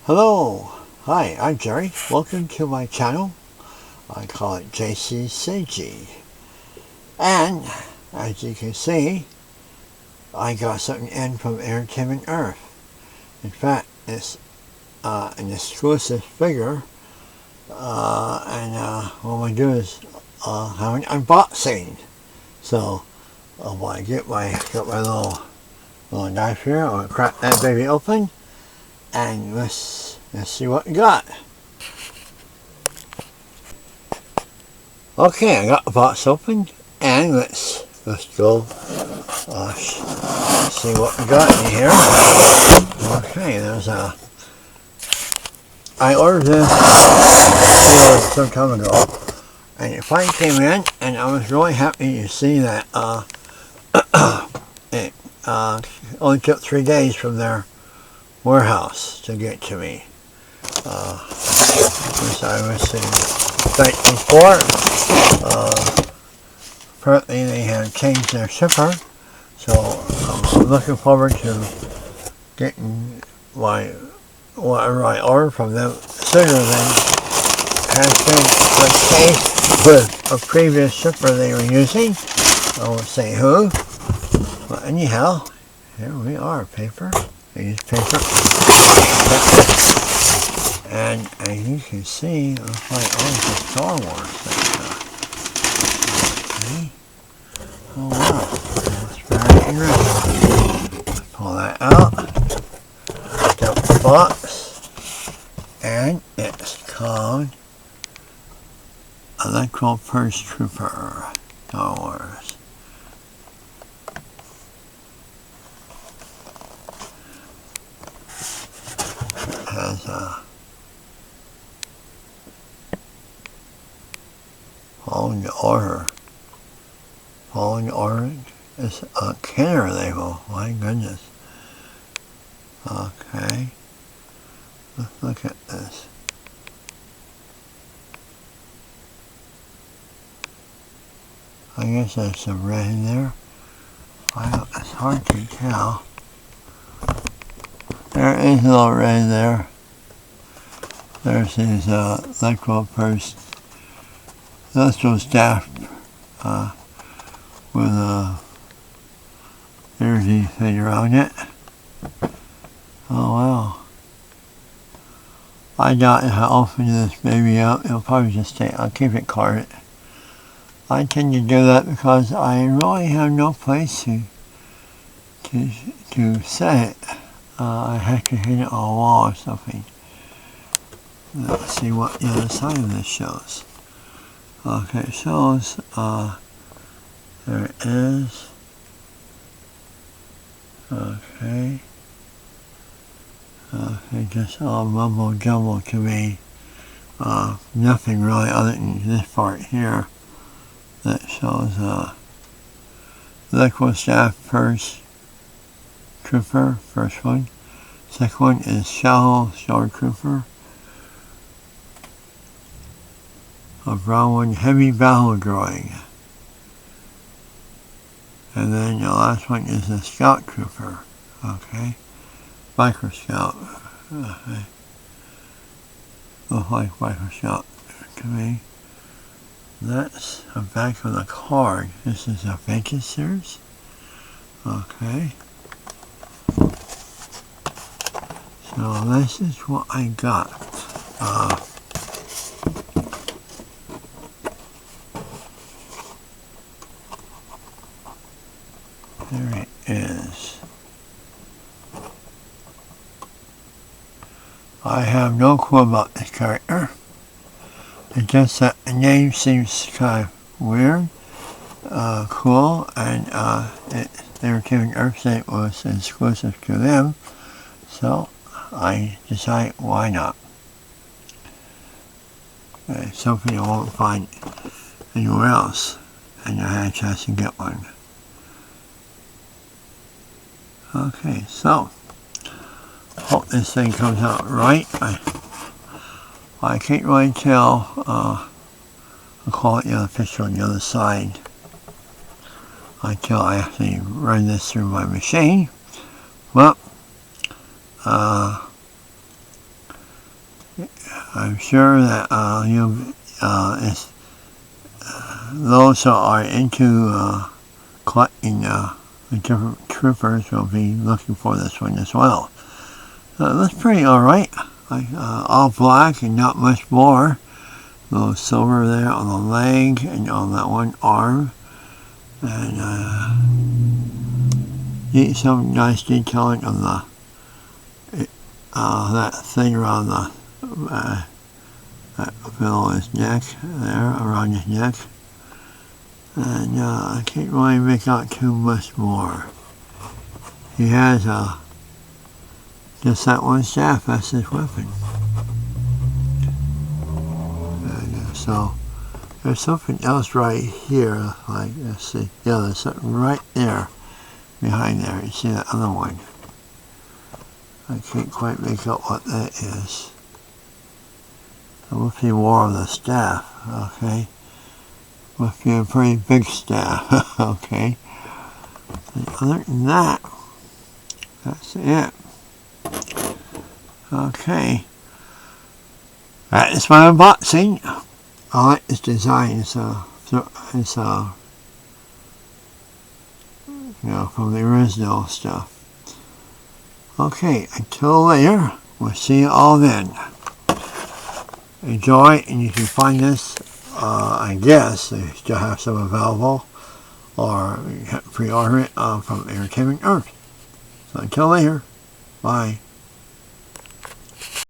Hello, hi, I'm Jerry. Welcome to my channel. I call it JC Seiji. And as you can see, I got something in from Entertainment Earth. In fact, it's an exclusive figure. What I'm going to do is have an unboxing. So when I got my little knife here, I'm going to crack that baby open. And let's see what we got. Okay, I got the box open, and let's go see what we got in here. Okay, I ordered this some time ago, and it finally came in, and I was really happy to see that it only took 3 days from their warehouse to get to me. Which I was thankful for. Apparently they have changed their shipper, so I'm looking forward to getting whatever I ordered from them sooner than has been the case with a previous shipper they were using. I won't say who, but anyhow, here we are, paper. I use paper. And as you can see, it looks like all the Star Wars stuff. Okay. Oh wow, that's very interesting. Pull that out. Dump the box. And it's called Electro Purge Trooper Star Wars. It has Following the order is a Kenner label. My goodness. Okay. Let's look at this. I guess there's some red in there. It's hard to tell. There is a little red in there. There's his Electro Purge staff with a energy thing around it. Oh wow. I doubt if I open this baby up, it'll probably just stay. I'll keep it carded. I tend to do that because I really have no place to set it. I have to hit it on a wall or something. Let's see what the other side of this shows. Okay, it shows, there it is. Okay, just all mumbo jumbo to me. Nothing really other than this part here that shows, Electro Staff Purge Trooper, first one. Second one is Shadow Trooper. A brown one, Heavy Battle Droid. And then the last one is the Scout Trooper. Okay. Biker Scout. Okay. Looks like Biker Scout to me. That's the back of the card. This is a Vintage Series. Okay. So this is what I got. There it is. I have no clue about this character. It's just that the name seems kind of weird, cool, and they were giving Earth said it was exclusive to them, so I decided why not. It's something you won't find anywhere else, and I had a chance to get one. Okay, so hope this thing comes out right. I can't really tell. I'll call it the other picture on the other side until I actually run this through my machine. Well, I'm sure that those who are into collecting the different troopers will be looking for this one as well. It looks pretty alright. All black and not much more. A little silver there on the leg and on that one arm. And some nice detailing on the that thing around the below his neck there, around his neck. And I can't really make out too much more. He has just that one staff, that's his weapon. And so there's something else right here, like, let's see, yeah, there's something right there, behind there, you see that other one. I can't quite make out what that is. It must be more of the staff, okay? Must be a pretty big staff, okay? And other than that, that's it. Okay. That is my unboxing. I like this design. It's from the original stuff. Okay, until later, we'll see you all then. Enjoy, and you can find this, I guess, they still have some available, or pre-order it from Entertainment Earth. So until later, bye.